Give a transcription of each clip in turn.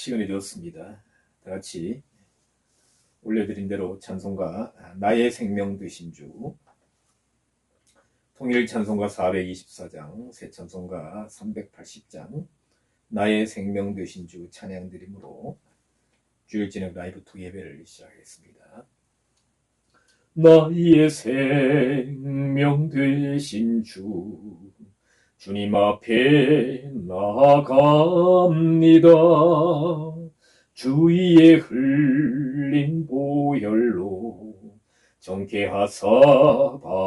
시간이 되었습니다. 다 같이 올려드린 대로 찬송가 나의 생명 되신 주, 통일 찬송가 424장, 새 찬송가 380장, 나의 생명 되신 주 찬양 드림으로 주일 저녁 라이브 투 예배를 시작하겠습니다. 나의 생명 되신 주, 주님 앞에 나아갑니다. 주위에 흘린 보혈로 정케하사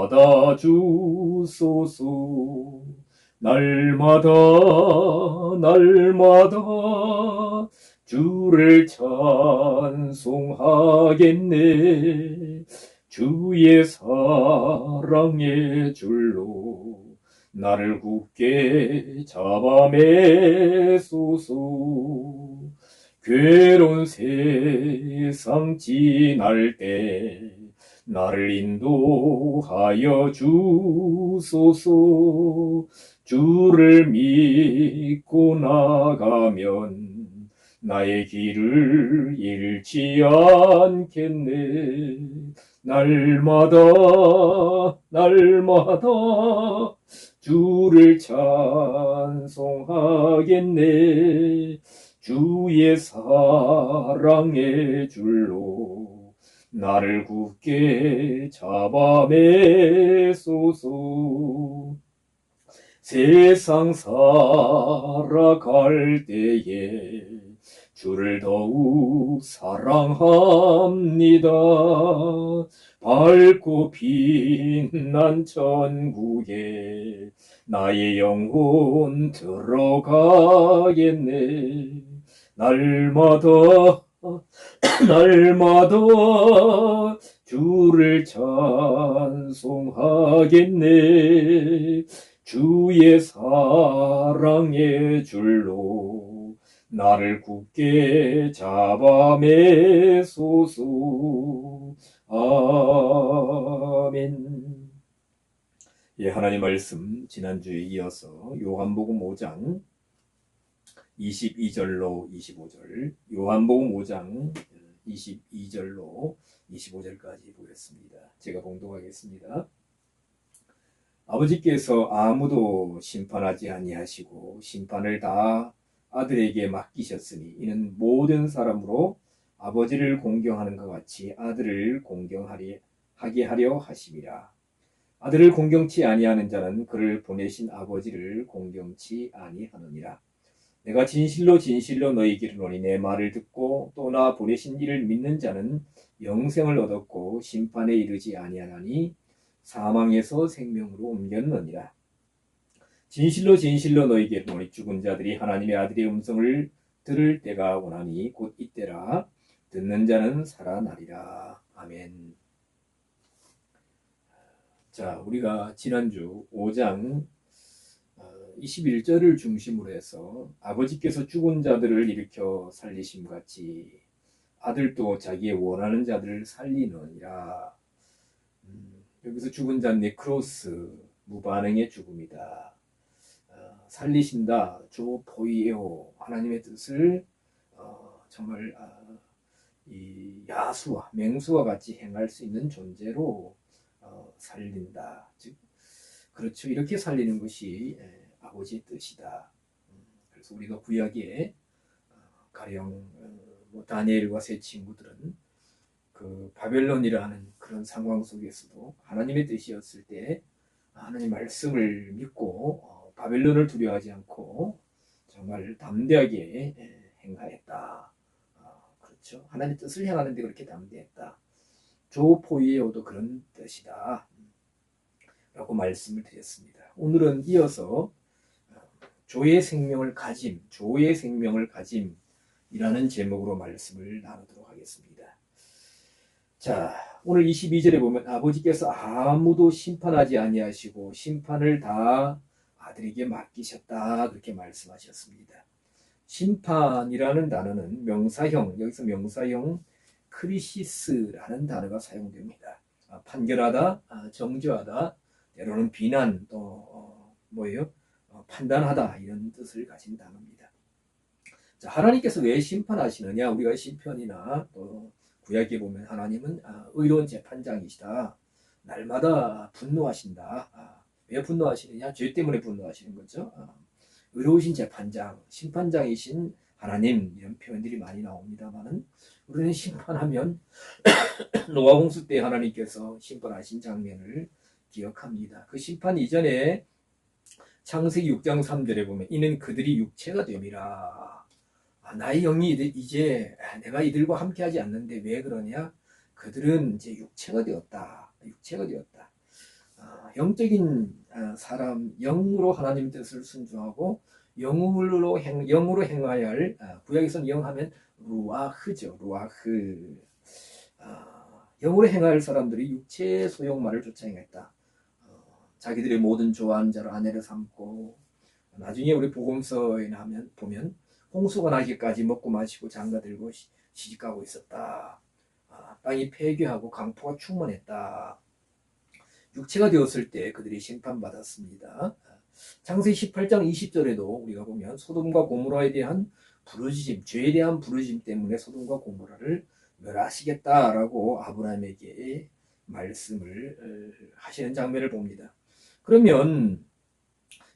받아주소서. 날마다 주를 찬송하겠네. 주의 사랑의 줄로 나를 굳게 잡아매소서. 괴로운 세상 지날 때 나를 인도하여 주소서. 주를 믿고 나가면 나의 길을 잃지 않겠네. 날마다 주를 찬송하겠네. 주의 사랑의 줄로 나를 굳게 잡아매소서. 세상 살아갈 때에 주를 더욱 사랑합니다. 밝고 빛난 천국에 나의 영혼 들어가겠네. 날마다 주를 찬송하겠네. 주의 사랑의 줄로 나를 굳게 잡아매소서. 아멘. 예, 하나님 말씀 지난주에 이어서 요한복음 5장 22절로 25절, 요한복음 5장 22절로 25절까지 보겠습니다. 제가 봉독하겠습니다. 아버지께서 아무도 심판하지 아니하시고 심판을 다 아들에게 맡기셨으니 이는 모든 사람으로 아버지를 공경하는 것 같이 아들을 공경하게 하려 하심이라. 아들을 공경치 아니하는 자는 그를 보내신 아버지를 공경치 아니하느니라. 내가 진실로 너희에게 이르노니 내 말을 듣고 또 나 보내신 이를 믿는 자는 영생을 얻었고 심판에 이르지 아니하나니 사망에서 생명으로 옮겼느니라. 진실로 너희에게 이르노니 죽은 자들이 하나님의 아들의 음성을 들을 때가 오나니 곧 이때라. 듣는 자는 살아나리라. 아멘. 자, 우리가 지난주 5장 21절을 중심으로 해서 아버지께서 죽은 자들을 일으켜 살리심 같이 아들도 자기의 원하는 자들을 살리느니라. 여기서 죽은 자는 네크로스, 무반응의 죽음이다. 살리신다, 조 포이에오, 하나님의 뜻을 정말 이 야수와 맹수와 같이 행할 수 있는 존재로 살린다. 즉 그렇죠. 이렇게 살리는 것이 아버지의 뜻이다. 그래서 우리가 구약에 가령 다니엘과 세 친구들은 그 바벨론이라는 그런 상황 속에서도 하나님의 뜻이었을 때 하나님 말씀을 믿고 바벨론을 두려워하지 않고 정말 담대하게 행하였다. 그렇죠. 하나님의 뜻을 행하는데 그렇게 담대했다. 조포이에오도 그런 뜻이다. 라고 말씀을 드렸습니다. 오늘은 이어서 조의 생명을 가짐이라는 제목으로 말씀을 나누도록 하겠습니다. 자, 오늘 22절에 보면 아버지께서 아무도 심판하지 아니하시고 심판을 다 아들에게 맡기셨다. 그렇게 말씀하셨습니다. 심판이라는 단어는 명사형, 여기서 명사형 크리시스라는 단어가 사용됩니다. 판결하다, 정죄하다, 때로는 비난, 또 판단하다 이런 뜻을 가진 단어입니다. 자, 하나님께서 왜 심판하시느냐? 우리가 시편이나 또 구약에 보면 하나님은 의로운 재판장이시다. 날마다 분노하신다. 왜 분노하시느냐? 죄 때문에 분노하시는 거죠. 의로우신 재판장, 심판장이신 하나님, 이런 표현들이 많이 나옵니다만은 우리는 심판하면 노아 홍수 때 하나님께서 심판하신 장면을 기억합니다. 그 심판 이전에 창세기 6장 3절에 보면 이는 그들이 육체가 됨이라. 나의 영이 이제 내가 이들과 함께하지 않는데 왜 그러냐? 그들은 이제 육체가 되었다. 육체가 되었다. 영적인 사람, 영으로 하나님 뜻을 순종하고 영으로 행하여야 할, 구약에서는 영하면 루아흐죠. 루아흐. 영으로 행할 사람들이 육체의 소욕만을 쫓아 행했다. 자기들의 모든 좋아하는 자를 아내를 삼고, 나중에 우리 복음서에 보면 홍수가 나기까지 먹고 마시고 장가들고 시집가고 있었다. 땅이 폐교하고 강포가 충만했다. 육체가 되었을 때 그들이 심판받았습니다. 창세기 18장 20절에도 우리가 보면 소돔과 고모라에 대한 부르짖음, 죄에 대한 부르짖음 때문에 소돔과 고모라를 멸하시겠다라고 아브라함에게 말씀을 하시는 장면을 봅니다. 그러면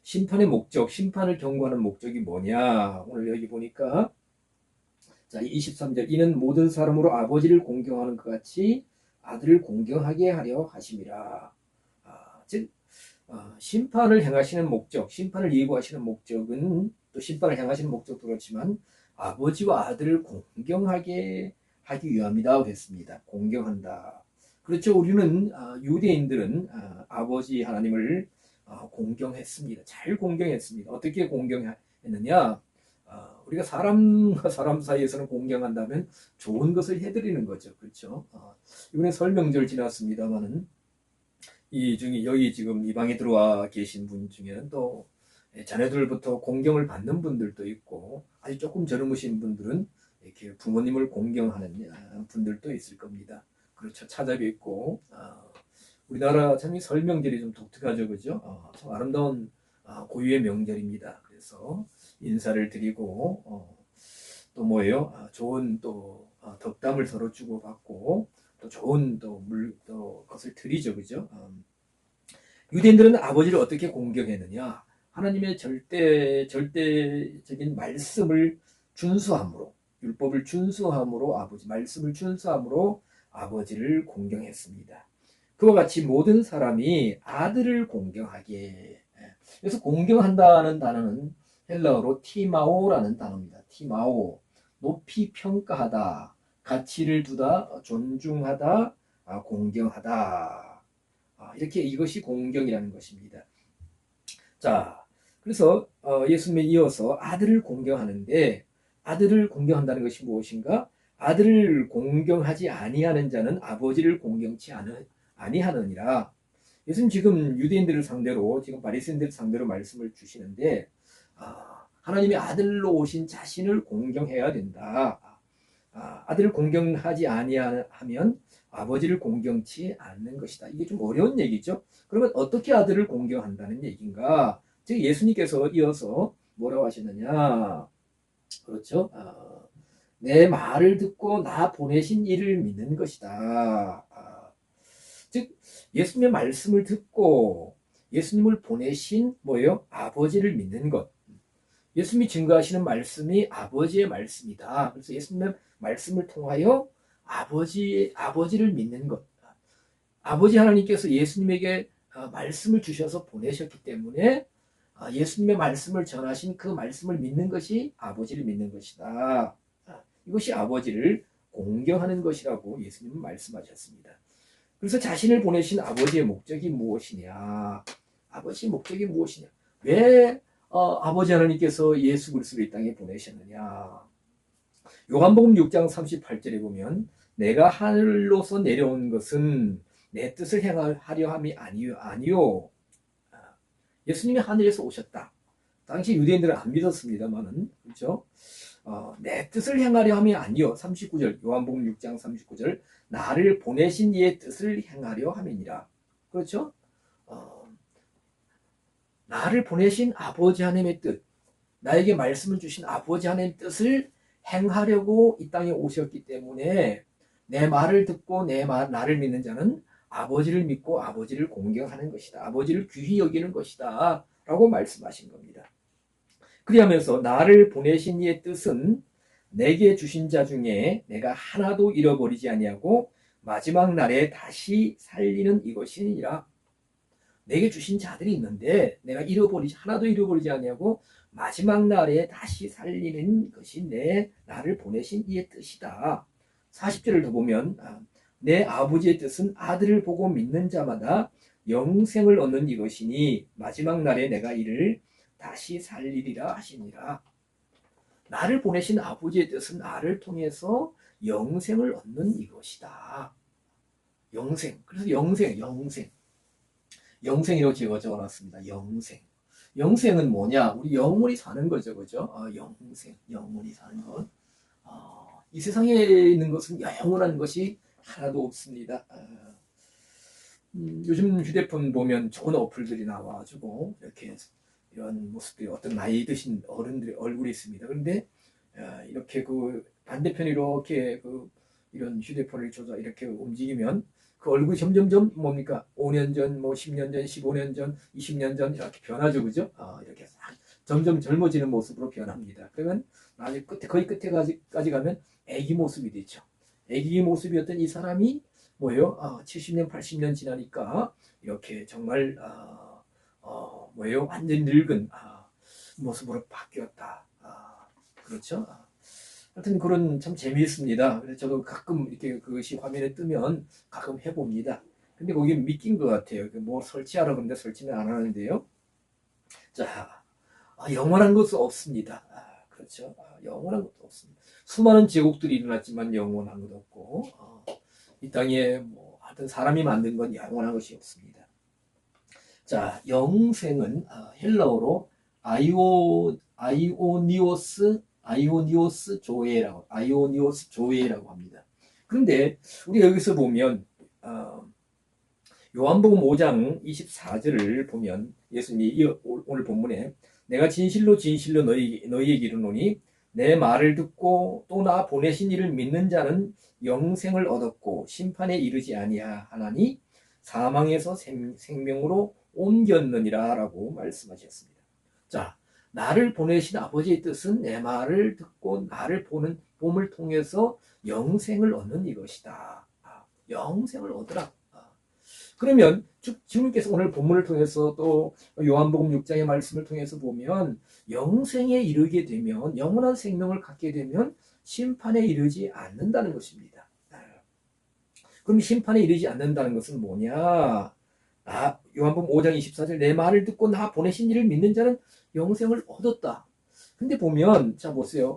심판의 목적, 심판을 경고하는 목적이 뭐냐? 오늘 여기 보니까 자, 23절 이는 모든 사람으로 아버지를 공경하는 것 같이 아들을 공경하게 하려 하심이라. 즉 심판을 행하시는 목적, 심판을 예고하시는 목적은 또 심판을 행하시는 목적도 그렇지만 아버지와 아들을 공경하게 하기 위함이다 했습니다. 공경한다. 그렇죠. 우리는 유대인들은 아버지 하나님을 공경했습니다. 잘 공경했습니다. 어떻게 공경했느냐? 우리가 사람과 사람 사이에서는 공경한다면 좋은 것을 해드리는 거죠. 그렇죠. 이번에 설 명절 지났습니다만은 이 중에 여기 지금 이 방에 들어와 계신 분 중에는 또 자녀들부터 공경을 받는 분들도 있고 아주 조금 젊으신 분들은 이렇게 부모님을 공경하는 분들도 있을 겁니다. 그렇죠. 찾아뵙고 우리나라 참 이 설 명절이 좀 독특하죠, 그죠? 참 아름다운 고유의 명절입니다. 그래서 인사를 드리고 또 뭐예요? 좋은 또 덕담을 서로 주고받고 또 좋은 또 것을 드리죠, 그죠? 유대인들은 아버지를 어떻게 공경했느냐? 하나님의 절대적인 말씀을 준수함으로, 율법을 준수함으로 말씀을 준수함으로 아버지를 공경했습니다. 그와 같이 모든 사람이 아들을 공경하게. 그래서 공경한다는 단어는 헬라어로 티마오라는 단어입니다. 티마오. 높이 평가하다, 가치를 두다, 존중하다, 공경하다. 이렇게 이것이 공경이라는 것입니다. 자, 그래서 예수님에 이어서 아들을 공경하는데 아들을 공경한다는 것이 무엇인가? 아들을 공경하지 아니하는 자는 아버지를 공경치 아니하느니라. 예수님 지금 유대인들을 상대로 지금 바리새인들을 상대로 말씀을 주시는데 하나님의 아들로 오신 자신을 공경해야 된다. 아들을 공경하지 아니하면 아버지를 공경치 않는 것이다. 이게 좀 어려운 얘기죠. 그러면 어떻게 아들을 공경한다는 얘기인가? 즉 예수님께서 이어서 뭐라고 하시느냐? 그렇죠? 내 말을 듣고 나 보내신 이를 믿는 것이다. 즉 예수님의 말씀을 듣고 예수님을 보내신 뭐예요? 아버지를 믿는 것. 예수님이 증거하시는 말씀이 아버지의 말씀이다. 그래서 예수님의 말씀을 통하여 아버지를 믿는 것. 아버지 하나님께서 예수님에게 말씀을 주셔서 보내셨기 때문에 예수님의 말씀을 전하신 그 말씀을 믿는 것이 아버지를 믿는 것이다. 이것이 아버지를 공경하는 것이라고 예수님은 말씀하셨습니다. 그래서 자신을 보내신 아버지의 목적이 무엇이냐? 아버지의 목적이 무엇이냐? 왜 아버지 하나님께서 예수 그리스도를 이 땅에 보내셨느냐? 요한복음 6장 38절에 보면 내가 하늘로서 내려온 것은 내 뜻을 행하려 함이 아니요. 예수님이 하늘에서 오셨다. 당시 유대인들은 안 믿었습니다만은 그렇죠? 내 뜻을 행하려 함이 아니요. 39절 요한복음 6장 39절 나를 보내신 이의 뜻을 행하려 함이니라. 그렇죠? 나를 보내신 아버지 하나님의 뜻. 나에게 말씀을 주신 아버지 하나님의 뜻을 행하려고 이 땅에 오셨기 때문에 내 말을 듣고 나를 믿는 자는 아버지를 믿고 아버지를 공경하는 것이다. 아버지를 귀히 여기는 것이다. 라고 말씀하신 겁니다. 그리하면서 나를 보내신 이의 뜻은 내게 주신 자 중에 내가 하나도 잃어버리지 아니하고 마지막 날에 다시 살리는 이것이니라. 내게 주신 자들이 있는데 내가 하나도 잃어버리지 아니하고 마지막 날에 다시 살리는 것이 나를 보내신 이의 뜻이다. 40절을 더 보면 내 아버지의 뜻은 아들을 보고 믿는 자마다 영생을 얻는 이것이니 마지막 날에 내가 이를 다시 살리리라 하시니라. 나를 보내신 아버지의 뜻은 나를 통해서 영생을 얻는 이것이다. 영생. 그래서 영생이라고 제가 적어놨습니다. 영생은 뭐냐? 우리 영원히 사는 거죠, 그죠? 영원히 사는 것. 이 세상에 있는 것은 영원한 것이 하나도 없습니다. 요즘 휴대폰 보면 좋은 어플들이 나와가지고 이렇게 이런 모습들이 어떤 나이 드신 어른들의 얼굴이 있습니다. 그런데 이렇게 그 반대편이 이렇게 이런 휴대폰을 줘서 이렇게 움직이면 그 얼굴이 점점점 뭡니까? 5년 전, 뭐 10년 전, 15년 전, 20년 전 이렇게 변하죠, 그죠? 이렇게 점점 젊어지는 모습으로 변합니다. 그러면 나중에 거의 끝에까지 가면 애기 모습이 되죠. 애기 모습이었던 이 사람이 뭐예요? 70년, 80년 지나니까 이렇게 정말 뭐예요? 완전 늙은 모습으로 바뀌었다. 그렇죠? 하여튼 그런 참 재미있습니다. 그래서 저도 가끔 이렇게 그것이 화면에 뜨면 가끔 해봅니다. 근데 거기 믿긴 것 같아요. 뭐 설치하라 그러는데 설치는 안 하는데요. 자, 영원한 것은 없습니다. 그렇죠. 영원한 것도 없습니다. 수많은 제국들이 일어났지만 영원한 것도 없고, 이 땅에 뭐 하여튼 사람이 만든 건 영원한 것이 없습니다. 자, 영생은 헬라어로 아이오니오스 조에라고 합니다. 그런데 우리 여기서 보면 요한복음 5장 24절을 보면 예수님이 오늘 본문에 내가 진실로 너희에게 이르노니 내 말을 듣고 또 나 보내신 이를 믿는 자는 영생을 얻었고 심판에 이르지 아니하나니 사망에서 생명으로 옮겼느니라 라고 말씀하셨습니다. 자, 나를 보내신 아버지의 뜻은 내 말을 듣고 나를 봄을 통해서 영생을 얻는 이것이다. 영생을 얻으라. 그러면 주님께서 오늘 본문을 통해서 또 요한복음 6장의 말씀을 통해서 보면 영생에 이르게 되면 영원한 생명을 갖게 되면 심판에 이르지 않는다는 것입니다. 그럼 심판에 이르지 않는다는 것은 뭐냐? 요한복음 5장 24절 내 말을 듣고 나 보내신 이를 믿는 자는 영생을 얻었다. 근데 보면 자 보세요.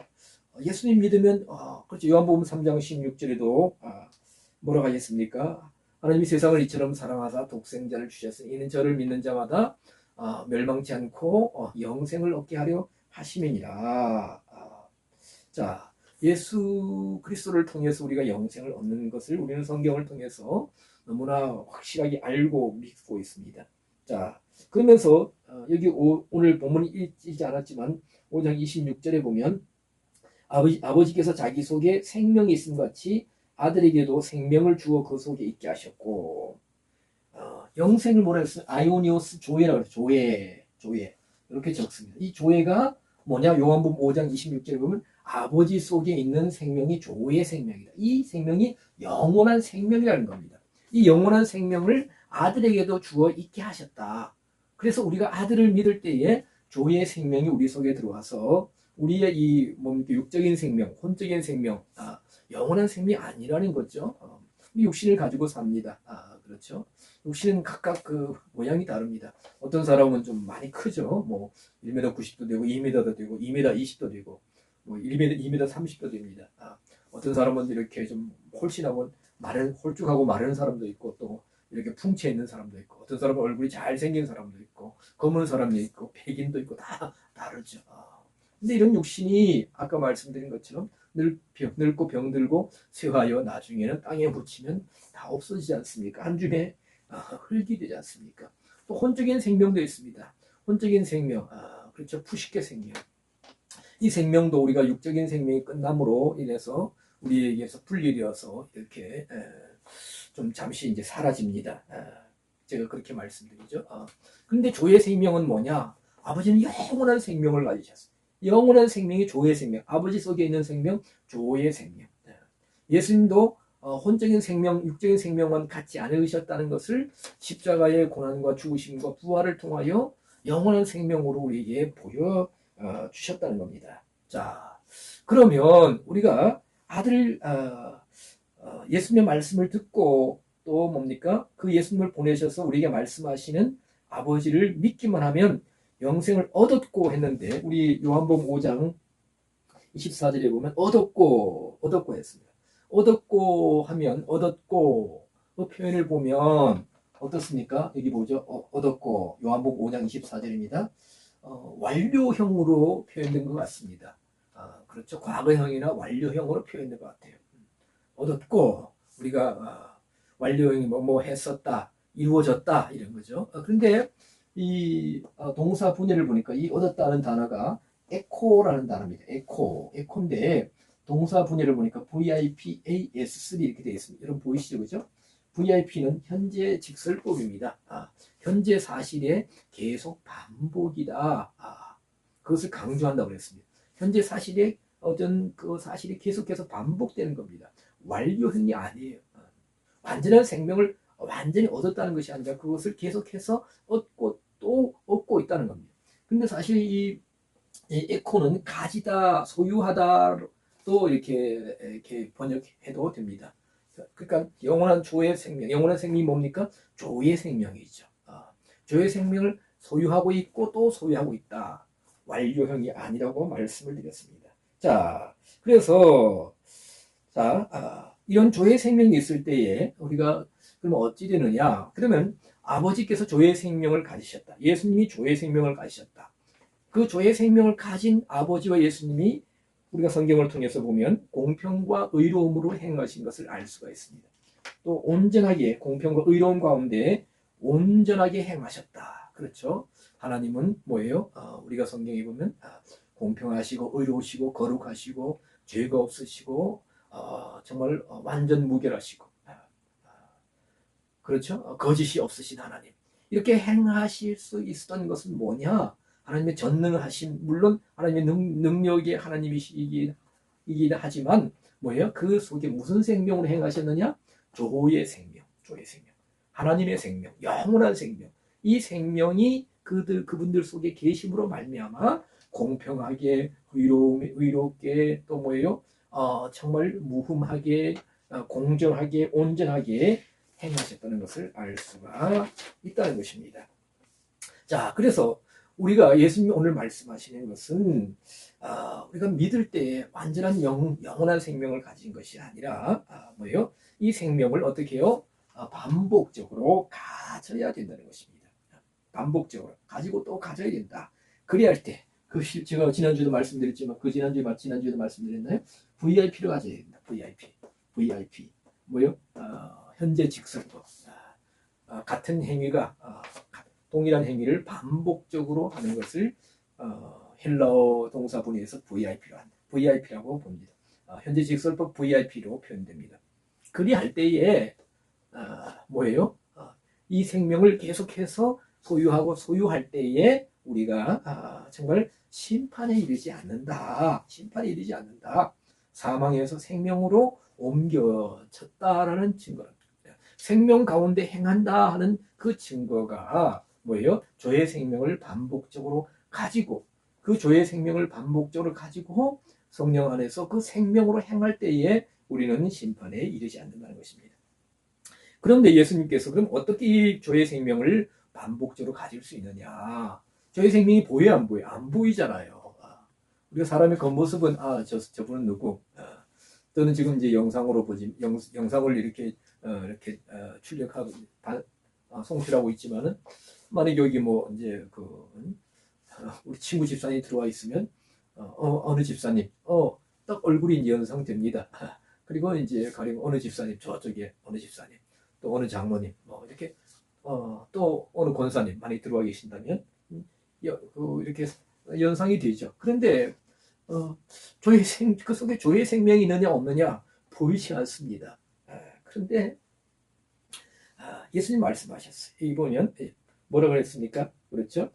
예수님 믿으면 그렇죠. 요한복음 3장 16절에도 뭐라고 하셨습니까? 하나님이 세상을 이처럼 사랑하사 독생자를 주셨으니 이는 저를 믿는 자마다 멸망치 않고 영생을 얻게 하려 하심이니라. 자, 예수 그리스도를 통해서 우리가 영생을 얻는 것을 우리는 성경을 통해서 너무나 확실하게 알고 믿고 있습니다. 자, 그러면서 여기 오늘 본문이 읽지 않았지만 5장 26절에 보면 아버지께서 자기 속에 생명이 있음 같이 아들에게도 생명을 주어 그 속에 있게 하셨고 영생을 뭐라 했어요? 아이오니오스 조에라고 해서 조에 이렇게 적습니다. 이 조에가 뭐냐? 요한복음 5장 26절에 보면 아버지 속에 있는 생명이 조의 생명이다. 이 생명이 영원한 생명이라는 겁니다. 이 영원한 생명을 아들에게도 주어 있게 하셨다. 그래서 우리가 아들을 믿을 때에 조의 생명이 우리 속에 들어와서 우리의 이 육적인 생명, 혼적인 생명, 영원한 생명이 아니라는 거죠. 육신을 가지고 삽니다. 그렇죠. 육신은 각각 그 모양이 다릅니다. 어떤 사람은 좀 많이 크죠. 뭐 1m 90도 되고 2m도 되고 2m 20도 되고 뭐 2m 30도 됩니다. 어떤 사람은 이렇게 좀 홀씬하고 홀쭉하고 마른 사람도 있고 또 이렇게 풍채 있는 사람도 있고 어떤 사람은 얼굴이 잘생긴 사람도 있고 검은 사람도 있고 백인도 있고 다 다르죠. 근데 이런 육신이 아까 말씀드린 것처럼 늙고 병들고 쇠하여 나중에는 땅에 묻히면 다 없어지지 않습니까? 한 줌에 흙이 되지 않습니까? 또 혼적인 생명도 있습니다. 혼적인 생명, 그렇죠. 푸식계 생명. 이 생명도 우리가 육적인 생명이 끝남으로 인해서 우리에게서 분리되어서 이렇게 좀 잠시 이제 사라집니다. 제가 그렇게 말씀드리죠. 그런데 조의 생명은 뭐냐? 아버지는 영원한 생명을 가지셨어요. 영원한 생명이 조의 생명, 아버지 속에 있는 생명, 조의 생명. 예수님도 혼적인 생명, 육적인 생명만 갖지 않으셨다는 것을 십자가의 고난과 죽으심과 부활을 통하여 영원한 생명으로 우리에게 보여 주셨다는 겁니다. 자, 그러면 우리가 아들 예수님의 말씀을 듣고 또 뭡니까? 그 예수님을 보내셔서 우리에게 말씀하시는 아버지를 믿기만 하면 영생을 얻었고 했는데 우리 요한복음 5장 24절에 보면 얻었고 했습니다. 얻었고 하면 얻었고 그 표현을 보면 어떻습니까? 여기 보죠. 얻었고 요한복음 5장 24절입니다. 완료형으로 표현된 것 같습니다. 그렇죠. 과거형이나 완료형으로 표현된 것 같아요. 얻었고 우리가 완료형이 뭐 했었다, 이루어졌다 이런 거죠. 그런데 이 동사 분해를 보니까 이 얻었다는 단어가 에코라는 단어입니다. 에코인데 동사 분해를 보니까 VIPAS3 이렇게 되어 있습니다. 여러분 보이시죠, 그죠? VIP는 현재 직설법입니다. 현재 사실의 계속 반복이다. 그것을 강조한다고 그랬습니다. 현재 사실의 어떤 그 사실이 계속해서 반복되는 겁니다. 완료형이 아니에요. 완전한 생명을 완전히 얻었다는 것이 아니라 그것을 계속해서 얻고 또 얻고 있다는 겁니다. 근데 사실 이 에코는 가지다, 소유하다도 이렇게 번역해도 됩니다. 그러니까 영원한 조의 생명, 영원한 생명이 뭡니까? 조의 생명이죠. 조의 생명을 소유하고 있고 또 소유하고 있다. 완료형이 아니라고 말씀을 드렸습니다. 자, 그래서 이런 조의 생명이 있을 때에 우리가 그러면 어찌 되느냐? 그러면 아버지께서 조의 생명을 가지셨다. 예수님이 조의 생명을 가지셨다. 그 조의 생명을 가진 아버지와 예수님이 우리가 성경을 통해서 보면 공평과 의로움으로 행하신 것을 알 수가 있습니다. 또 온전하게 공평과 의로움 가운데 온전하게 행하셨다. 그렇죠? 하나님은 뭐예요? 우리가 성경에 보면 공평하시고 의로우시고 거룩하시고 죄가 없으시고 정말 완전 무결하시고 그렇죠? 거짓이 없으신 하나님. 이렇게 행하실 수 있었던 것은 뭐냐? 하나님의 전능하신, 물론 하나님의 능력의 하나님이시긴 하지만 뭐예요? 그 속에 무슨 생명으로 행하셨느냐? 조의 생명. 하나님의 생명, 영원한 생명. 이 생명이 그분들 속에 계심으로 말미암아 공평하게 의롭게 또 뭐예요? 정말 무흠하게 공정하게 온전하게 행하셨다는 것을 알 수가 있다는 것입니다. 자, 그래서 우리가 예수님이 오늘 말씀하시는 것은 우리가 믿을 때 완전한 영원한 생명을 가진 것이 아니라 뭐예요? 이 생명을 어떻게 해요? 반복적으로 가져야 된다는 것입니다. 반복적으로 가지고 또 가져야 된다. 그래야 할 때, 제가 지난주에도 말씀드렸지만 지난주에도 말씀드렸나요? VIP를 가져야 된다. VIP. 뭐요? 현재 직설법. 같은 행위가 동일한 행위를 반복적으로 하는 것을 헬라어 동사 분해에서 VIP라고 봅니다. 현재 직설법 VIP로 표현됩니다. 그리할 때에 뭐예요? 이 생명을 계속해서 소유할 때에 우리가 정말 심판에 이르지 않는다. 사망에서 생명으로 옮겨졌다라는 증거입니다. 생명 가운데 행한다 하는 그 증거가 뭐예요? 조의 생명을 반복적으로 가지고 그 조의 생명을 반복적으로 가지고 성령 안에서 그 생명으로 행할 때에 우리는 심판에 이르지 않는다는 것입니다. 그런데 예수님께서 그럼 어떻게 이 조의 생명을 반복적으로 가질 수 있느냐? 조의 생명이 보여요, 안 보여요? 안 보이잖아요. 우리가 사람의 겉모습은 저분은 누구? 또는 지금 이제 영상으로 보지 영상을 이렇게 출력하고 송출하고 있지만은 만약 여기 뭐 이제 우리 친구 집사님 들어와 있으면 어느 집사님 딱 얼굴이 이제 연상됩니다. 그리고 이제 가령 어느 집사님 저쪽에 어느 집사님 또 어느 장로님 뭐 이렇게 또 어느 권사님 많이 들어와 계신다면 이렇게 연상이 되죠. 그런데 그 속에 조의 생명이 있느냐 없느냐 보이지 않습니다. 그런데 예수님 말씀하셨어요. 여기 보면 뭐라 그랬습니까? 그렇죠?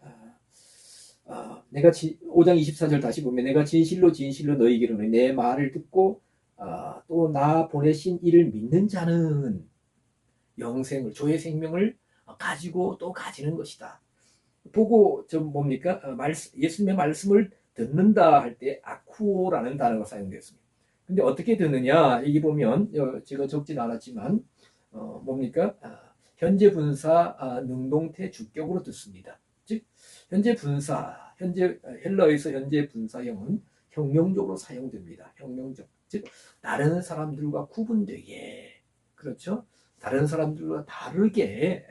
내가 5장 24절 다시 보면 내가 진실로 진실로 너희에게 이르노니 내 말을 듣고 또 나 보내신 이를 믿는 자는 영생을 조의 생명을 가지고 또 가지는 것이다. 보고 좀 뭡니까? 예수님의 말씀을 듣는다 할 때 아쿠오라는 단어가 사용되었습니다. 근데 어떻게 듣느냐? 여기 보면 제가 적진 않았지만 뭡니까? 현재 분사 능동태 주격으로 듣습니다. 즉 현재 분사, 현재 헬라어에서 현재 분사형은 형용적으로 사용됩니다. 형용적. 즉 다른 사람들과 구분되게 그렇죠? 다른 사람들과 다르게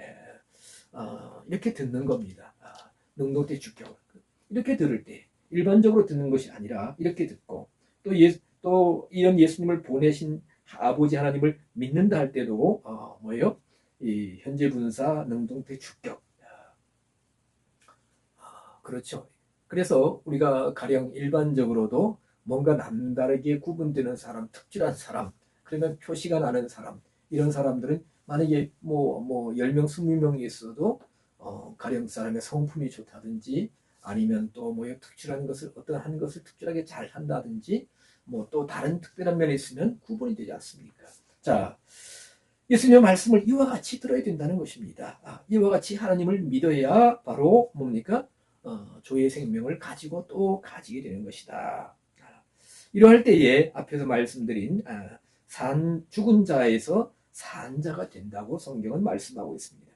이렇게 듣는 겁니다. 능동태 주격. 이렇게 들을 때 일반적으로 듣는 것이 아니라 이렇게 듣고 또 이런 예수님을 보내신 아버지 하나님을 믿는다 할 때도 뭐예요? 이 현재 분사 능동태 주격. 그렇죠. 그래서 우리가 가령 일반적으로도 뭔가 남다르게 구분되는 사람, 특출한 사람, 그러면 표시가 나는 사람, 이런 사람들은 만약에 뭐 10명, 20명이 있어도 가령 사람의 성품이 좋다든지 아니면 또 뭐 특출한 것을 어떤 한 것을 특출하게 잘 한다든지 뭐 또 다른 특별한 면이 있으면 구분이 되지 않습니까? 자, 예수님의 말씀을 이와 같이 들어야 된다는 것입니다. 이와 같이 하나님을 믿어야 바로 뭡니까? 조의 생명을 가지고 또 가지게 되는 것이다. 이러할 때에 앞에서 말씀드린 죽은 자에서 산 자가 된다고 성경은 말씀하고 있습니다.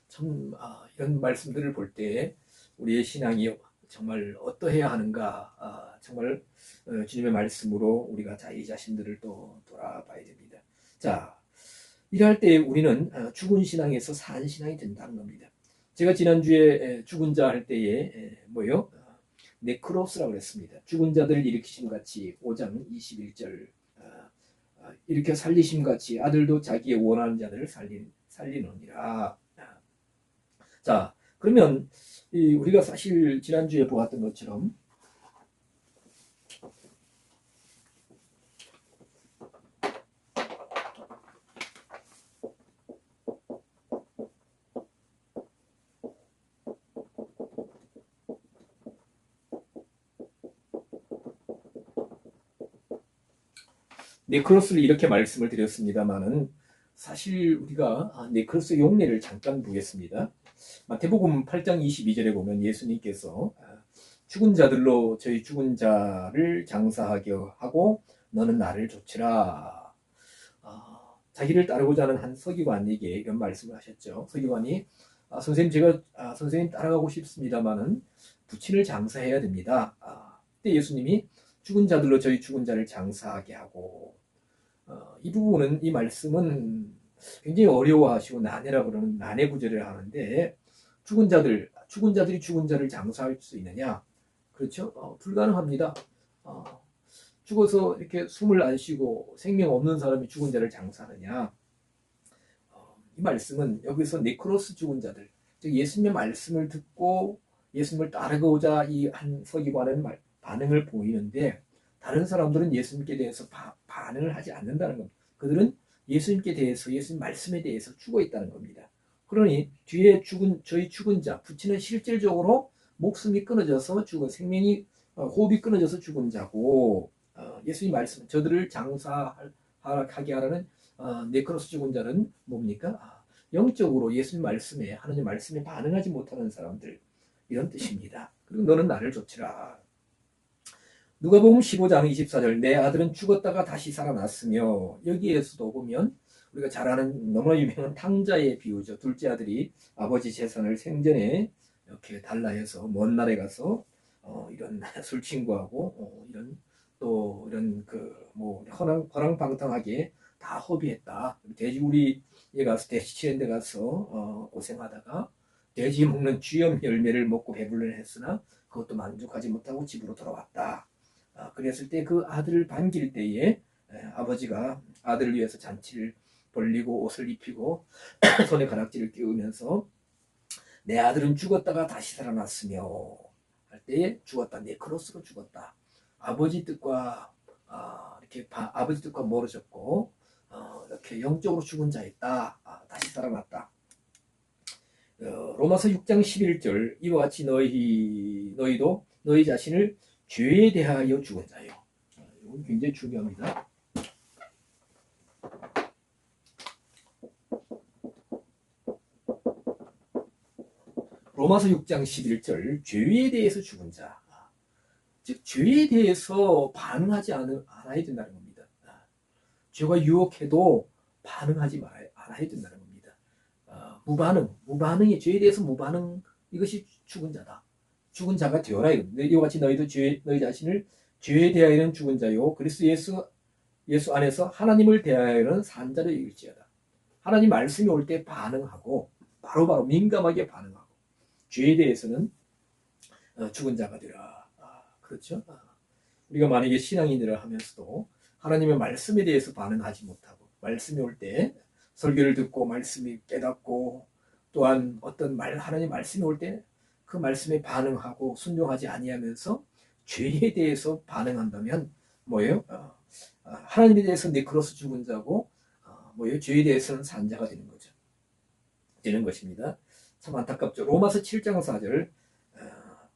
참 이런 말씀들을 볼 때 우리의 신앙이 정말 어떠해야 하는가 정말 주님의 말씀으로 우리가 자기 자신들을 또 돌아봐야 됩니다. 자, 이럴 때 우리는 죽은 신앙에서 산 신앙이 된다는 겁니다. 제가 지난주에 죽은 자 할 때에 뭐요? 네크로스라고 그랬습니다. 죽은 자들을 일으키심 같이 5장 21절 일으켜 살리심 같이 아들도 자기의 원하는 자들을 살리느니라. 자, 그러면 우리가 사실 지난주에 보았던 것처럼 네크로스를 이렇게 말씀을 드렸습니다만은 사실 우리가 네크로스 용례를 잠깐 보겠습니다. 마태복음 8장 22절에 보면 예수님께서 죽은 자들로 저희 죽은 자를 장사하게 하고 너는 나를 좇으라. 자기를 따르고자 하는 한 서기관에게 이런 말씀을 하셨죠. 서기관이 선생님 제가 선생님 따라가고 싶습니다만은 부친을 장사해야 됩니다. 그때 예수님이 죽은 자들로 저희 죽은 자를 장사하게 하고 이 부분은 이 말씀은 굉장히 어려워하시고 난해라 그러는 난해 구절을 하는데 죽은 자들이 죽은 자를 장사할 수 있느냐? 그렇죠? 불가능합니다. 죽어서 이렇게 숨을 안 쉬고 생명 없는 사람이 죽은 자를 장사하느냐? 이 말씀은 여기서 네크로스 죽은 자들, 즉 예수님의 말씀을 듣고 예수님을 따르고자 이 한 서기관은 반응을 보이는데 다른 사람들은 예수님께 대해서 반응을 하지 않는다는 겁니다. 그들은 예수님께 대해서 예수님 말씀에 대해서 죽어 있다는 겁니다. 그러니 뒤에 저희 죽은 자, 부친은 실질적으로 목숨이 끊어져서 죽은 생명이 호흡이 끊어져서 죽은 자고 예수님 말씀 저들을 장사하게 하라는 네크로스 죽은 자는 뭡니까? 영적으로 예수님 말씀에 하나님 말씀에 반응하지 못하는 사람들 이런 뜻입니다. 그리고 너는 나를 좇으라. 누가복음 15장 24절 내 아들은 죽었다가 다시 살아났으며 여기에서도 보면 우리가 잘 아는 너무나 유명한 탕자의 비유죠. 둘째 아들이 아버지 재산을 생전에 이렇게 달라해서 먼 나라에 가서 이런 술 친구하고 이런 또 이런 뭐 허랑방탕하게 다 허비했다. 돼지우리에 가서 돼지 치는 데 가서 고생하다가 돼지 먹는 쥐염 열매를 먹고 배불러 했으나 그것도 만족하지 못하고 집으로 돌아왔다. 그랬을 때 그 아들을 반길 때에 아버지가 아들을 위해서 잔치를 벌리고 옷을 입히고 손에 가락지를 끼우면서 내 아들은 죽었다가 다시 살아났으며 할 때에 죽었다. 네크로스로 죽었다. 아버지 뜻과 이렇게 아버지 뜻과 멀어졌고 이렇게 영적으로 죽은 자였다. 다시 살아났다. 로마서 6장 11절 이와 같이 너희도 너희 자신을 죄에 대하여 죽은 자요. 이건 굉장히 중요합니다. 로마서 6장 11절 죄에 대해서 죽은 자. 즉 죄에 대해서 반응하지 않아야 된다는 겁니다. 죄가 유혹해도 반응하지 않아야 된다는 겁니다. 무반응이 죄에 대해서 무반응 이것이 죽은 자다. 죽은 자가 되어라. 이와 같이 너희도 너희 자신을 죄에 대하여는 죽은 자요 그리스도 예수 안에서 하나님을 대하여는 산 자로 여길지어다. 하나님 말씀이 올 때 반응하고 바로바로 민감하게 반응하고 죄에 대해서는 죽은 자가 되라. 그렇죠? 우리가 만약에 신앙인들을 하면서도 하나님의 말씀에 대해서 반응하지 못하고 말씀이 올 때 설교를 듣고 말씀이 깨닫고 또한 어떤 하나님 말씀이 올 때 그 말씀에 반응하고 순종하지 아니하면서 죄에 대해서 반응한다면 뭐예요? 하나님에 대해서 네크로스 죽은 자고 뭐예요? 죄에 대해서는 산 자가 되는 거죠. 되는 것입니다. 참 안타깝죠. 로마서 7장 4절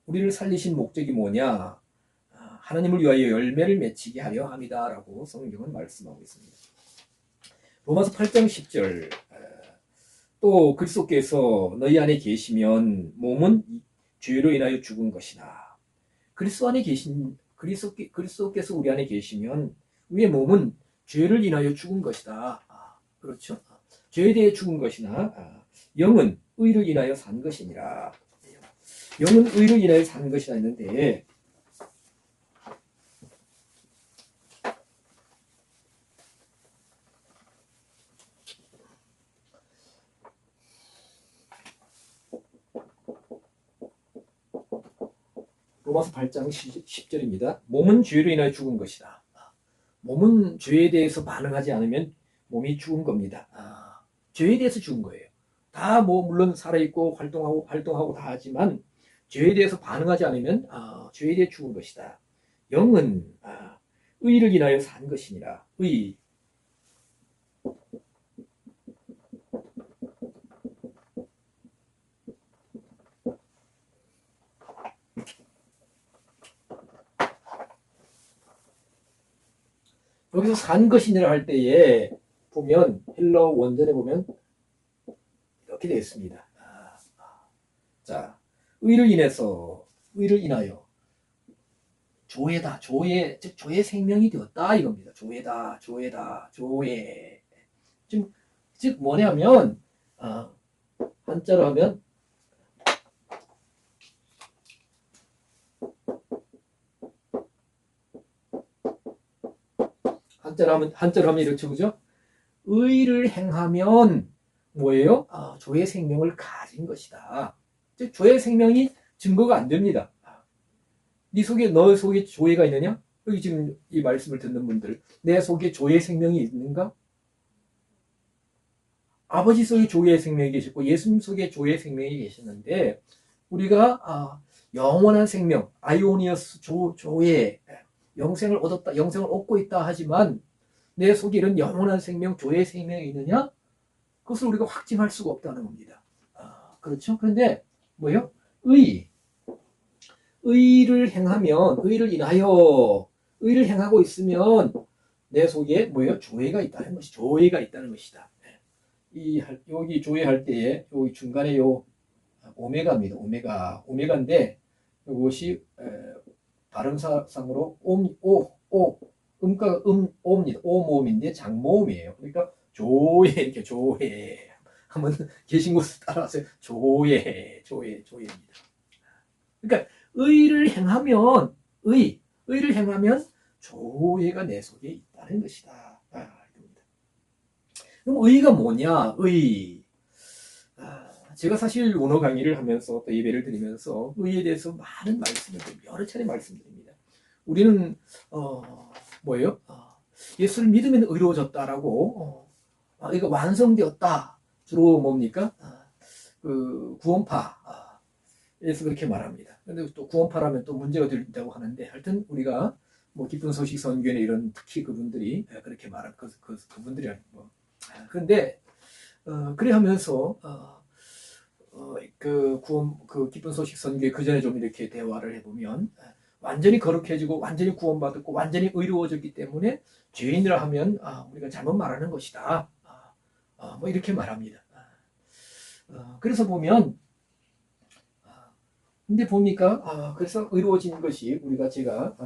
우리를 살리신 목적이 뭐냐? 하나님을 위하여 열매를 맺히게 하려 함이다 라고 성경은 말씀하고 있습니다. 로마서 8장 10절 또 그리스도께서 너희 안에 계시면 몸은 죄로 인하여 죽은 것이나 그리스도께서 우리 안에 계시면 우리의 몸은 죄를 인하여 죽은 것이다. 그렇죠? 죄에 대해 죽은 것이나 영은 의를 인하여 산 것이니라. 영은 의를 인하여 산 것이라 했는데 로마서 8장 10절입니다. 몸은 죄로 인하여 죽은 것이다. 몸은 죄에 대해서 반응하지 않으면 몸이 죽은 겁니다. 죄에 대해서 죽은 거예요. 다 물론 살아있고 활동하고 다 하지만 죄에 대해서 반응하지 않으면 죄에 대해 죽은 것이다. 영은 의를 인하여 산 것이니라. 의. 여기서 산 것이니라 할 때에 보면 헬러 원전에 보면 이렇게 되어 있습니다. 자, 의를 인하여 조회다. 즉 조의 생명이 되었다 이겁니다. 조회다. 조회. 즉 뭐냐면 한자로 하면 한자로 하면 이렇죠, 그죠? 의를 행하면 뭐예요? 조의 생명을 가진 것이다. 즉 조의 생명이 증거가 안 됩니다. 너 속에 조회가 있느냐? 여기 지금 이 말씀을 듣는 분들, 내 속에 조의 생명이 있는가? 아버지 속에 조의 생명이 계시고 예수님 속에 조의 생명이 계시는데 우리가 영원한 생명, 아이오니어스 조의 영생을 얻었다, 영생을 얻고 있다 하지만 내 속에 이런 영원한 생명, 조의 생명이 있느냐? 그것을 우리가 확증할 수가 없다는 겁니다. 그렇죠? 그런데 뭐예요? 의를 인하여 의를 행하고 있으면 내 속에 뭐예요? 조회가 있다는 것이다. 여기 조회할 때에 여기 중간에 오메가입니다. 오메가인데 이것이 발음상으로 음가가 오입니다. 오모음인데 장모음이에요. 그러니까 이렇게 조회 한번 계신 곳을 따라하세요. 조회입니다. 그러니까 의를 행하면 조회가 내 속에 있다는 것이다. 그럼 의가 뭐냐? 제가 사실 원어 강의를 하면서 또 예배를 드리면서 의에 대해서 많은 여러 차례 말씀드립니다. 우리는 뭐예요? 예수를 믿으면 의로워졌다라고 이거 완성되었다. 주로 뭡니까? 그 구원파 에서 그렇게 말합니다. 근데 또 구원파라면 또 문제가 된다고 하는데, 하여튼 우리가 뭐 기쁜 소식 선교회 이런 특히 그분들이 그렇게 말한 그분들이 뭐 그런데 그래 하면서 그 기쁜 소식 선교회 그 전에 좀 이렇게 대화를 해보면 완전히 거룩해지고 완전히 구원받았고 완전히 의로워졌기 때문에 죄인이라 하면 우리가 잘못 말하는 것이다. 뭐 이렇게 말합니다. 그래서 보면 근데 보니까 그래서 의로워진 것이 우리가 제가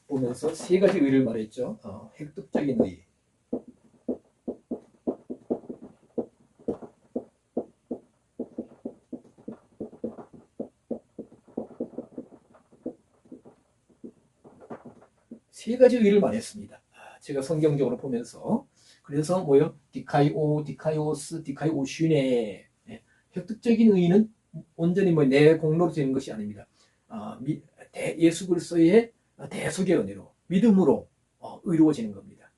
보면서 세 가지 의를 말했죠. 획득적인 의, 세 가지 의를 말했습니다. 제가 성경적으로 보면서 그래서 뭐요? 디카이오스, 디카이오슈네. 획득적인 의는 온전히 뭐 내 공로로 되는 것이 아닙니다. 예수 그리스도의 대속의 은혜로 믿음으로 의로워지는 겁니다.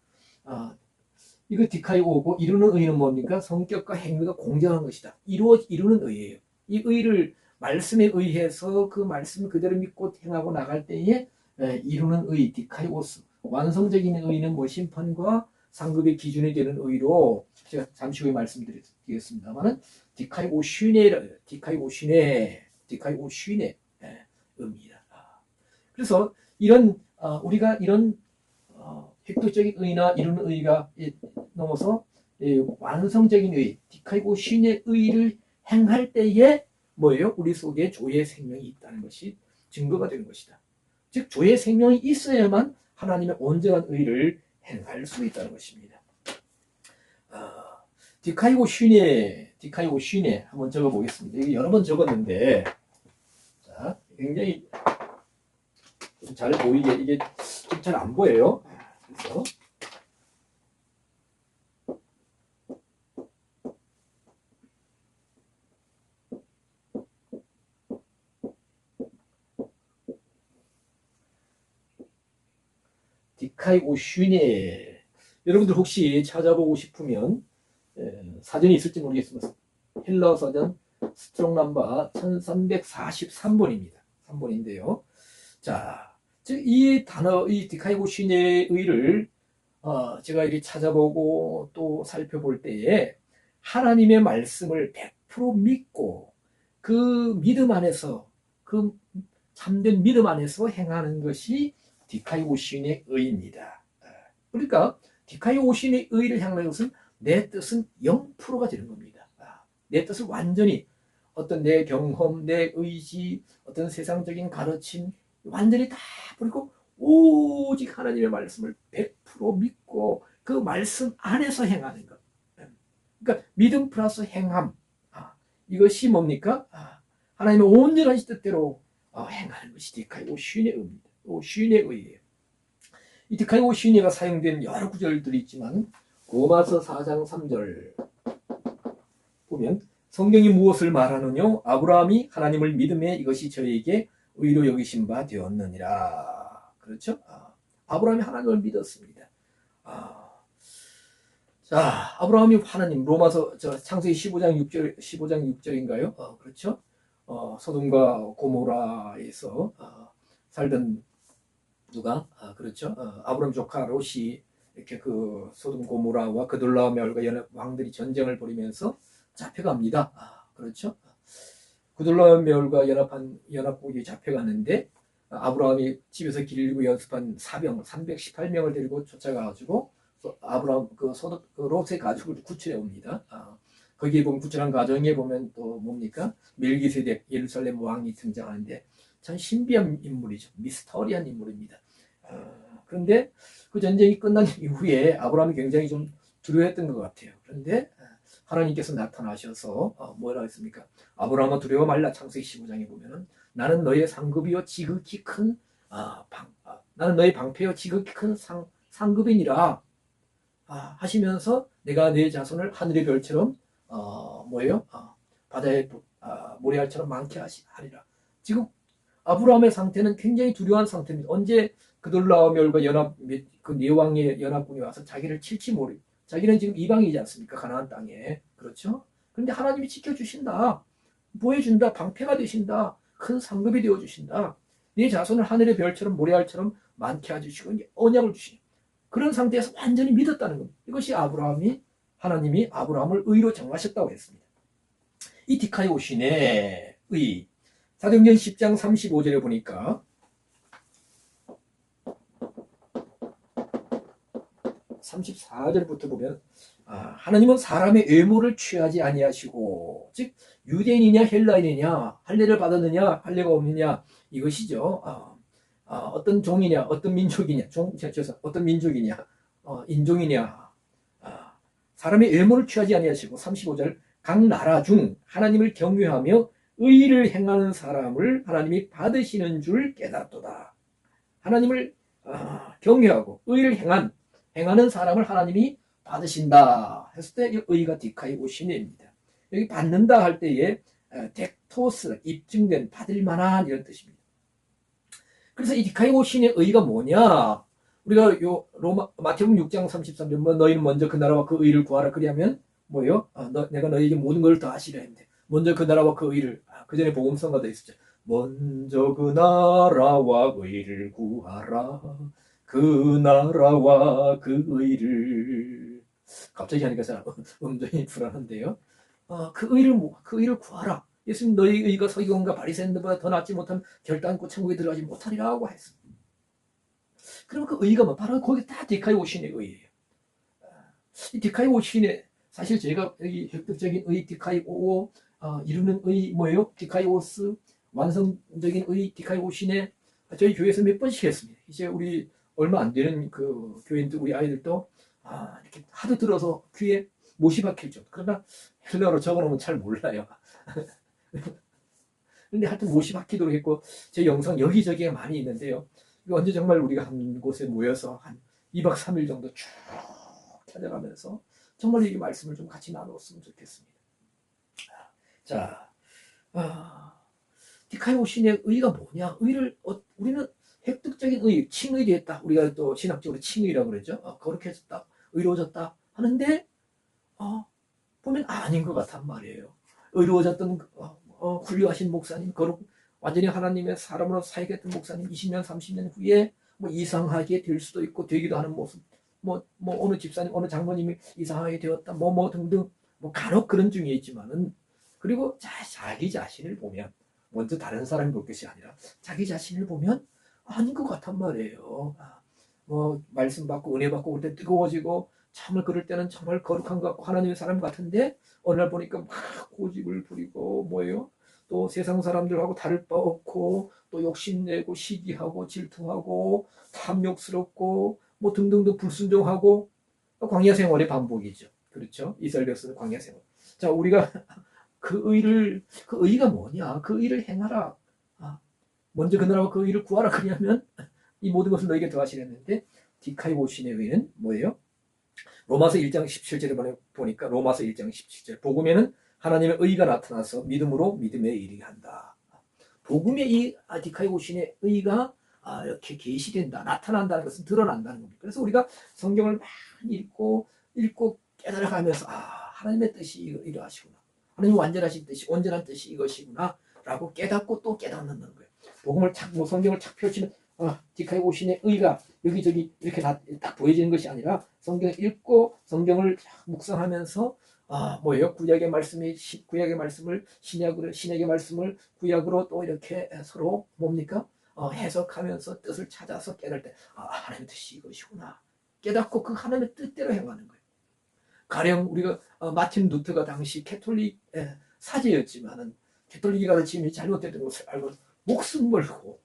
이거 디카이오고 이루는 의는 뭡니까? 성격과 행위가 공정한 것이다. 이루는 의예요. 이 의를 말씀에 의해서 그 말씀 그대로 믿고 행하고 나갈 때에 이루는 의, 디카이오스. 완성적인 의는 뭐 심판과 상급의 기준이 되는 의로 제가 잠시 후에 말씀드리겠습니다만은 디카이오슈네 의입니다. 그래서 이런 우리가 이런 획도적인 의나 이루는 의가 넘어서 완성적인 의, 디카이오슈네 의를 행할 때에 뭐예요? 우리 속에 조의 생명이 있다는 것이 증거가 되는 것이다. 즉 조의 생명이 있어야만 하나님의 온전한 의를 행할 수 있다는 것입니다. 디카이오슈네 한번 적어보겠습니다. 이거 여러 번 적었는데 자, 굉장히 잘 보이게 이게 좀 잘 안 보여요. 그래서 디카이오슈네 여러분들 혹시 찾아보고 싶으면 사전이 있을지 모르겠습니다. 헬러 사전 스트롱 넘버 1343번입니다. 3번인데요. 자, 이 단어, 이 디카이오슈네 의를 제가 이렇게 찾아보고 또 살펴볼 때에 하나님의 말씀을 100% 믿고 그 믿음 안에서 그 참된 믿음 안에서 행하는 것이 디카이오슈네 의입니다. 그러니까 디카이오슈네 의를 향하는 것은 내 뜻은 0%가 되는 겁니다. 내 뜻을 완전히 어떤 내 경험, 내 의지, 어떤 세상적인 가르침 완전히 다 버리고 오직 하나님의 말씀을 100% 믿고 그 말씀 안에서 행하는 것. 그러니까 믿음 플러스 행함. 이것이 뭡니까? 하나님의 온전한 뜻대로 행하는 것이 디카이오슈네 의입니다. 오슈네 의예요. 이 디카이오슈네가 사용된 여러 구절들이 있지만 로마서 4장 3절 보면 성경이 무엇을 말하느냐? 아브라함이 하나님을 믿음에 이것이 저에게 의로 여기신 바 되었느니라. 그렇죠? 아브라함이 하나님을 믿었습니다. 자, 아브라함이 하나님 로마서 창세기 15장 6절인가요? 그렇죠? 소돔과 고모라에서 살던 누가 그렇죠? 아브라함 조카 롯이 이렇게 그 소돔 고모라와 그돌라오멜과 연합 왕들이 전쟁을 벌이면서 잡혀갑니다. 그렇죠? 그돌라오멜과 연합국이 잡혀갔는데 아브라함이 집에서 기르고 연습한 사병 318명을 데리고 쫓아가가지고 아브라함 그 롯의 가족을 구출해 옵니다. 거기에 보면 구출한 가정에 보면 또 뭡니까? 멜기세덱 예루살렘 왕이 등장하는데 참 신비한 인물이죠. 미스터리한 인물입니다. 그런데 그 전쟁이 끝난 이후에 아브라함이 굉장히 좀 두려워했던 것 같아요. 그런데 하나님께서 나타나셔서 뭐라 했습니까? 아브라함아 두려워 말라. 창세기 15장에 보면은 나는 너의 상급이요 지극히 큰 나는 너의 방패요 지극히 큰 상급이니라 하시면서 내가 내 자손을 하늘의 별처럼 바다의 모래알처럼 많게 하리라. 지금 아브라함의 상태는 굉장히 두려운 상태입니다. 언제 그돌라오멜과 그 네 왕의 연합군이 와서 자기를 칠지 모르. 자기는 지금 이방이지 않습니까? 가나안 땅에. 그렇죠? 그런데 하나님이 지켜주신다. 보여준다. 방패가 되신다. 큰 상급이 되어주신다. 네 자손을 하늘의 별처럼 모래알처럼 많게 해주시고 언약을 주시는 그런 상태에서 완전히 믿었다는 겁니다. 이것이 하나님이 아브라함을 의로 정하셨다고 했습니다. 이 디카이오신의 의, 사도행전 10장 35절에 보니까 34절부터 보면 하나님은 사람의 외모를 취하지 아니하시고, 즉 유대인이냐 헬라인이냐, 할례를 받았느냐 할례가 없느냐, 이것이죠. 어떤 종이냐, 어떤 민족이냐, 어떤 민족이냐, 인종이냐, 사람의 외모를 취하지 아니하시고, 35절, 각 나라 중 하나님을 경외하며 의를 행하는 사람을 하나님이 받으시는 줄 깨닫도다. 하나님을 경외하고 의를 행하는 사람을 하나님이 받으신다 했을 때 이 의가 디카이오시네입니다. 여기 받는다 할 때에 덱토스, 입증된, 받을 만한, 이런 뜻입니다. 그래서 이 디카이오신의 의가 뭐냐? 우리가 마태복음 6장 33절, 너희는 먼저 그 나라와 그 의를 구하라. 그리하면 뭐요? 내가 너희에게 모든 걸 더 하시려 했는데, 먼저 그 나라와 그 의를, 그 전에 복음성가도 있었죠. 먼저 그 나라와 의를 구하라. 그 나라와 그 의를. 갑자기 하니까 음정이 불안한데요. 그 의를 구하라. 예수님, 너희 의가 서기관과 바리새인들보다 더 낫지 못한 결단코 천국에 들어가지 못하리라고 했습니다. 그러면 그 의가 바로 거기 다 디카이오신의 의예요. 이 디카이오신의, 사실 제가 여기 획득적인 의 디카이오, 이루는 의 뭐예요? 디카이오스, 완성적인 의 디카이오신의, 저희 교회에서 몇 번씩 했습니다. 이제 우리 얼마 안 되는 그 교인들, 우리 아이들도 이렇게 하도 들어서 귀에 못이 박힐죠. 그러나 헬라어로 적어놓으면 잘 몰라요. 근데 하여튼 못이 박히도록 했고, 제 영상 여기저기에 많이 있는데요. 이거 언제 정말 우리가 한 곳에 모여서 한 2박 3일 정도 쭉 찾아가면서 정말 이 말씀을 좀 같이 나눴으면 좋겠습니다. 자, 디카이오신의 의가 뭐냐? 의를 우리는 획득적인 의, 칭의 됐다. 우리가 또 신학적으로 칭의라고 그러죠. 거룩해졌다, 의로워졌다 하는데 보면 아닌 것 같단 말이에요. 의로워졌던 훌륭하신 목사님, 완전히 하나님의 사람으로 사역했던 목사님 20년 30년 후에 이상하게 될 수도 있고 되기도 하는 모습, 어느 집사님, 어느 장모님이 이상하게 되었다, 등등, 간혹 그런 중에 있지만은, 그리고 자기 자신을 보면, 먼저 다른 사람이 볼 것이 아니라 자기 자신을 보면 아닌 것 같단 말이에요. 말씀 받고 은혜 받고 그럴 때 뜨거워지고, 참을 그럴 때는 정말 거룩한 것 같고 하나님의 사람 같은데, 어느 날 보니까 막 고집을 부리고 또 세상 사람들하고 다를 바 없고, 또 욕심내고 시기하고 질투하고 탐욕스럽고 등등등 불순종하고, 광야 생활의 반복이죠. 그렇죠? 이스라엘 백성은 광야 생활. 자, 우리가 그 의가 뭐냐? 그 의를 행하라. 먼저 그 나라와 그 의를 구하라. 그러면 이 모든 것을 너에게 더하시려는데, 디카이오신의 의는 뭐예요? 로마서 1장 17절에 보니까, 로마서 1장 17절, 복음에는 하나님의 의가 나타나서 믿음으로 믿음에 이르게 한다. 복음의 이 디카이오신의 의가 이렇게 계시된다, 나타난다는 것은 드러난다는 겁니다. 그래서 우리가 성경을 많이 읽고 깨달아가면서 하나님의 뜻이 이러하시구나, 하나님 완전하신 뜻이, 온전한 뜻이 이것이구나 라고 깨닫고 또 깨닫는 거예요. 복음을 성경을 착 펼치면 디카이오신의 의가 여기저기 이렇게 딱 보여지는 것이 아니라, 성경을 읽고 성경을 묵상하면서 구약의 말씀을 신약의 말씀을 구약으로 또 이렇게 서로 해석하면서 뜻을 찾아서 깨달을 때 하나님의 뜻이 이것이구나 깨닫고 그 하나님의 뜻대로 행하는 거예요. 가령 우리가 마틴 루터가 당시 캐톨릭 사제였지만은, 캐톨릭이 가르침이 잘못됐던 것을 알고 목숨 걸고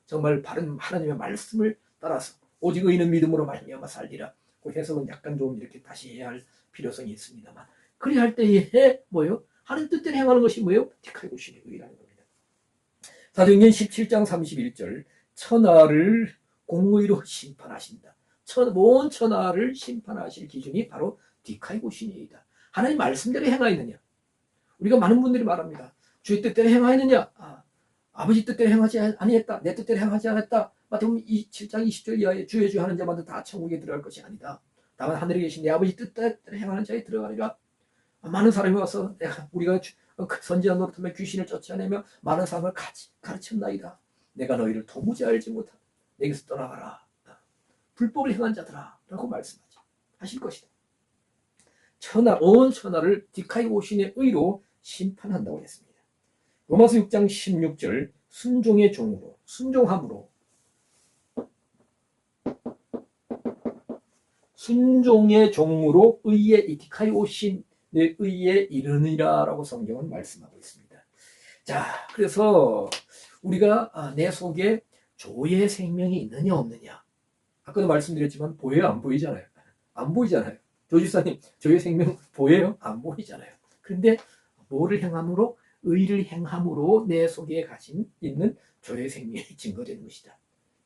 정말 바른 하나님의 말씀을 따라서 오직 의인은 믿음으로 말미암아 살리라. 그 해석은 약간 좀 이렇게 다시 해야 할 필요성이 있습니다만, 그리 할 때에 하나님 뜻대로 행하는 것이 디카이오신의 의라는 겁니다. 사도행전 17장 31절, 천하를 공의로 심판하신다. 온 천하를 심판하실 기준이 바로 디카이오신이다. 하나님 말씀대로 행하였느냐? 우리가 많은 분들이 말합니다. 주의 뜻대로 행하였느냐? 아버지 뜻대로 행하지 아니했다. 내 뜻대로 행하지 않았다. 마태복음 7장 20절 이하에 주의 주 하는 자마다 다 천국에 들어갈 것이 아니다. 다만 하늘에 계신 내 아버지 뜻대로 행하는 자에 들어가리라. 많은 사람이 와서 우리가 그 선지자 노릇하며 귀신을 쫓아내며 많은 사람을 가르쳤나이다. 내가 너희를 도무지 알지 못하고 내게서 떠나가라. 불법을 행한 자들아 라고 말씀하죠. 하실 것이다. 온 천하를 디카이오신의 의로 심판한다고 했습니다. 로마서 6장 16절 순종의 종으로 순종함으로 순종의 종으로 의의 디카이오신의 의에 이르느니라 라고 성경은 말씀하고 있습니다. 자, 그래서 우리가 내 속에 조의 생명이 있느냐 없느냐, 아까도 말씀드렸지만 보여요 안 보이잖아요. 안 보이잖아요. 조지사님 조의 생명 보여요? 안 보이잖아요. 그런데 뭐를 행함으로? 의를 행함으로 내 속에 가진 있는 조의 생명이 증거되는 것이다.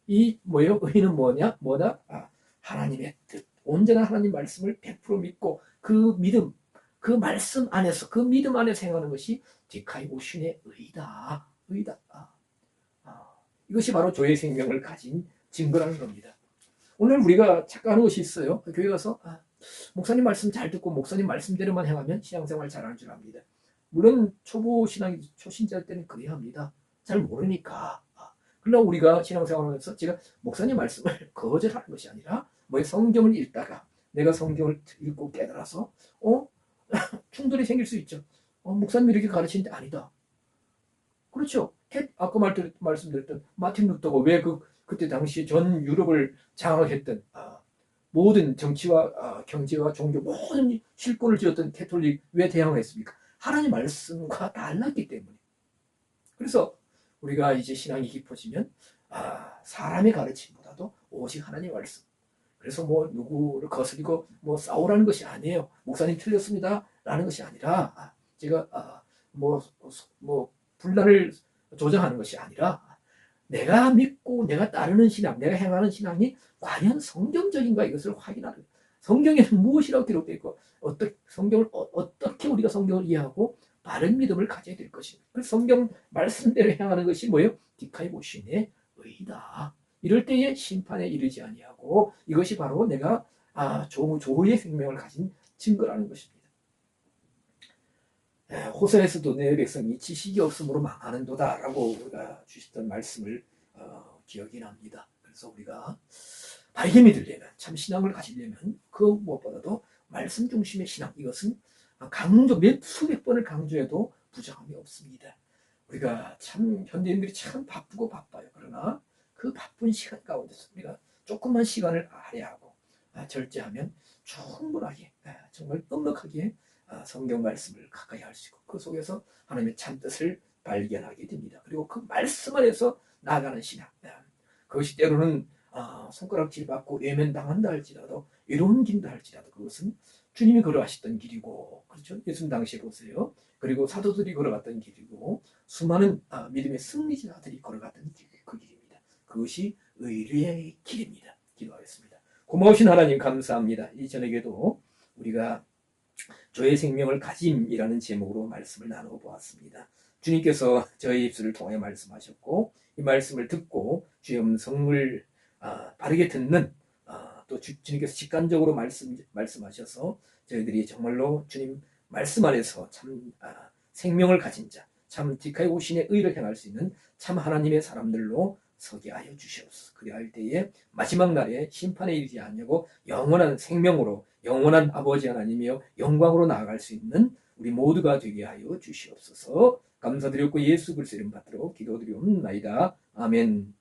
이 뭐예요? 의는 뭐냐? 뭐다? 하나님의 뜻, 온전한 하나님 말씀을 100% 믿고 그 믿음, 그 말씀 안에서, 그 믿음 안에서 행하는 것이 디카이오신의 의다. 의다. 이것이 바로 조의 생명을 가진 증거라는 겁니다. 오늘 우리가 착각하는 것이 있어요. 교회 가서 목사님 말씀 잘 듣고 목사님 말씀대로만 행하면 신앙생활 잘하는 줄 압니다. 물론 초보 신앙 초신자일 때는 그래야 합니다. 잘 모르니까. 그러나 우리가 신앙생활하면서 제가 목사님 말씀을 거절하는 것이 아니라 성경을 읽다가 내가 성경을 읽고 깨달아서 충돌이 생길 수 있죠. 목사님이 이렇게 가르치는데 아니다. 그렇죠. 아까 말씀드렸던 마틴 루터가 왜 그때 당시 전 유럽을 장악했던 모든 정치와 경제와 종교 모든 실권을 쥐었던 캐톨릭 왜 대항했습니까? 하나님 말씀과 달랐기 때문에. 그래서 우리가 이제 신앙이 깊어지면 사람의 가르침보다도 오직 하나님의 말씀. 그래서 누구를 거스리고 싸우라는 것이 아니에요. 목사님 틀렸습니다 라는 것이 아니라 제가 분란을 조장하는 것이 아니라 내가 믿고 내가 따르는 신앙, 내가 행하는 신앙이 과연 성경적인가 이것을 확인하는. 성경에는 무엇이라고 기록되어 있고 성경을 어떻게 우리가 성경을 이해하고 바른 믿음을 가져야 될 것인가. 그래서 성경 말씀대로 행하는 것이 뭐예요? 디카이오신의 의다. 이럴 때에 심판에 이르지 아니하고 이것이 바로 내가 조의 생명을 가진 증거라는 것입니다. 호세에서도 내 백성이 지식이 없으므로 망하는도다 라고 우리가 주셨던 말씀을 기억이 납니다. 그래서 우리가 바르게 믿으려면, 참 신앙을 가지려면 그 무엇보다도 말씀 중심의 신앙, 이것은 수백 번을 강조해도 부정함이 없습니다. 우리가 참 현대인들이 참 바쁘고 바빠요. 그러나 그 바쁜 시간 가운데서 우리가 조금만 시간을 할애하고 절제하면 충분하게 정말 넉넉하게 성경 말씀을 가까이 할 수 있고 그 속에서 하나님의 참뜻을 발견하게 됩니다. 그리고 그 말씀 안에서 나아가는 신앙, 그것이 때로는 손가락질 받고 외면당한다 할지라도 외로움긴다 할지라도 그것은 주님이 걸어가셨던 길이고, 그렇죠? 예수님 당시에 보세요. 그리고 사도들이 걸어갔던 길이고 수많은 믿음의 승리자들이 걸어갔던 그 길입니다. 그것이 의의 길입니다. 기도하겠습니다. 고마우신 하나님 감사합니다. 이 저녁에도 우리가 조의 생명을 가짐이라는 제목으로 말씀을 나누어 보았습니다. 주님께서 저의 입술을 통해 말씀하셨고 이 말씀을 듣고 주의 음성을 바르게 듣는 또 주님께서 직관적으로 말씀하셔서 저희들이 정말로 주님 말씀 안에서 참 생명을 가진 자, 참 디카이오신의 의를 행할 수 있는 참 하나님의 사람들로 서게 하여 주시옵소서. 그리할 때에 마지막 날에 심판에 이르지 않냐고 영원한 생명으로 영원한 아버지 하나님이여 영광으로 나아갈 수 있는 우리 모두가 되게 하여 주시옵소서. 감사드렸고 예수 그리스도 이름 받들어 기도드리옵나이다. 아멘.